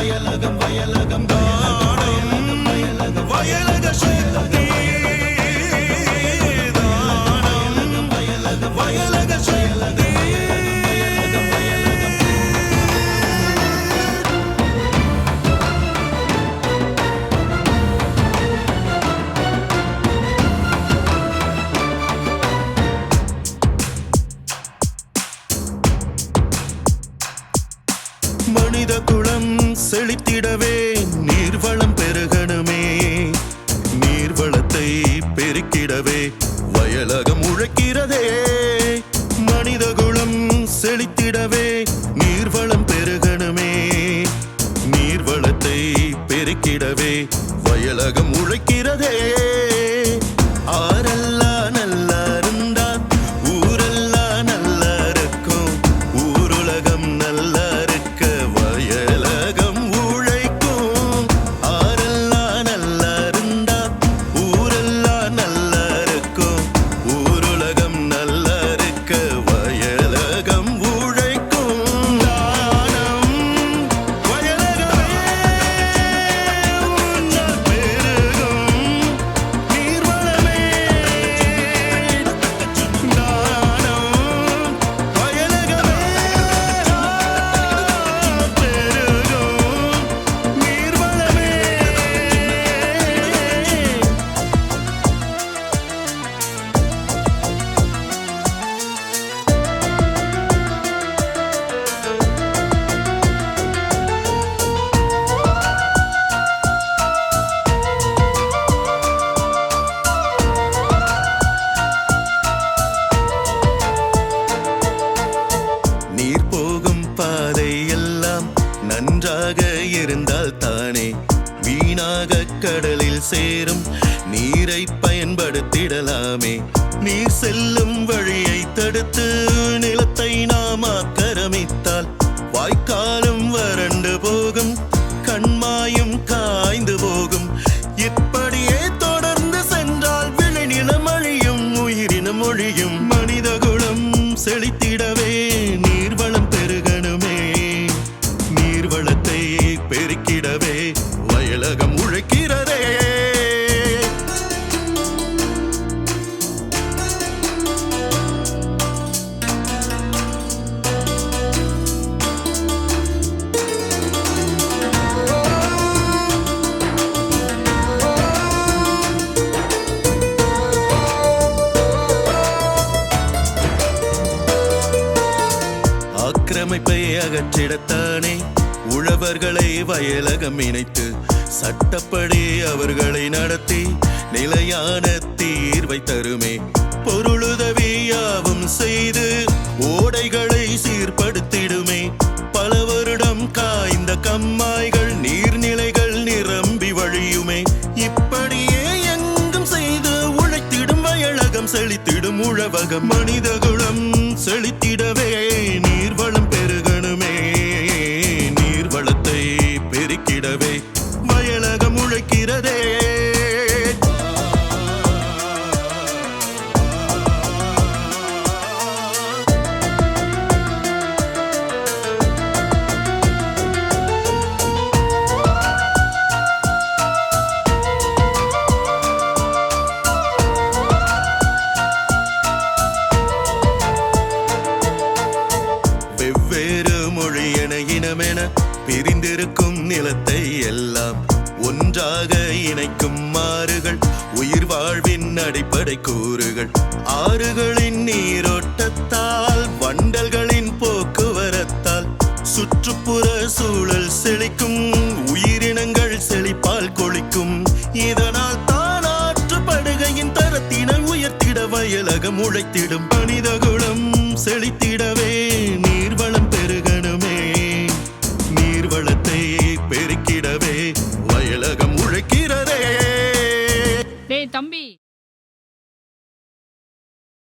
வயலகம் வயலகம் தானம் வயலக சக்தி தானம் வயலக சக்தி மனித குலம் செழித்திடவே நீர்வளம் பெருகணுமே நீர்வளத்தை பெருக்கிடவே வயலகம் உழைக்கிறதே மனித குலம் செழித்திடவே நீர்வளம் பெருகணுமே நீர்வளத்தை பெருக்கிடவே வயலகம் உழைக்கிறதே ஆரெல்லாம் நல்லா இருந்தா ஊரெல்லாம் நல்லா இருக்கும் ஊருலகம் நல்லா நன்றாக இருந்தால் தானே வீணாக கடலில் சேரும் நீரை பயன்படுத்திடலாமே நீர் செல்லும் வழியை தடுத்து நிலத்தை நாம் ஆக்கிரமித்தால் வாய்க்காலும் வறண்டு போகும் கண்மாயும் காய்ந்து போகும் இப்படியே தொடர்ந்து சென்றால் விளைநிலம் அழியும் உயிரினம் ஒழியும் மனித குலம் செழித்திடவே நீர்வளம் பெருகணுமே நீர்வளத்தை பெருக்கிடவே வயலகம் உழைக்கிறதே ஆக்கிரமிப்பை அகற்றிடத்தானே உழவர்களை வயலகம் இணைத்து சட்டப்படி அவர்களை நடத்தி நிலையான தீர்வை தருமே பொருளுதவியாவும் செய்து ஓடைகளை சீர்படுத்திடுமே பல வருடம் காய்ந்த கம்மாய்கள் நீர்நிலைகள் நிரம்பி வழியுமே இப்படியே எங்கும் செய்து உழைத்திடும் வயலகம் செழித்திடும் உழவகம் மனித குலம் செழித்திடவே நீர்வளம் பெருகணுமே நீர்வளத்தை பெருக்கிடவே வயலகம் உழைக்கிறதே வெவ்வேறு மொழி என இனமென பிரிந்திருக்கும் நிலத்தை எல்லாம் ஒன்றாக இணைக்கும் ஆறுகள் உயிர் வாழ்வின் அடிப்படை கூறுகள் ஆறுகளின் நீரோட்டத்தால் வண்டல்களின் போக்குவரத்தால் சுற்றுப்புற சூழல் செழிக்கும் உயிரினங்கள் செழிப்பால் கொழிக்கும் இதனால் தான் ஆற்றுப்படுகையின் தரத்தினை உயர்த்திட வயலகம் உழைத்திடும் மனித குலம் செழித்திடவே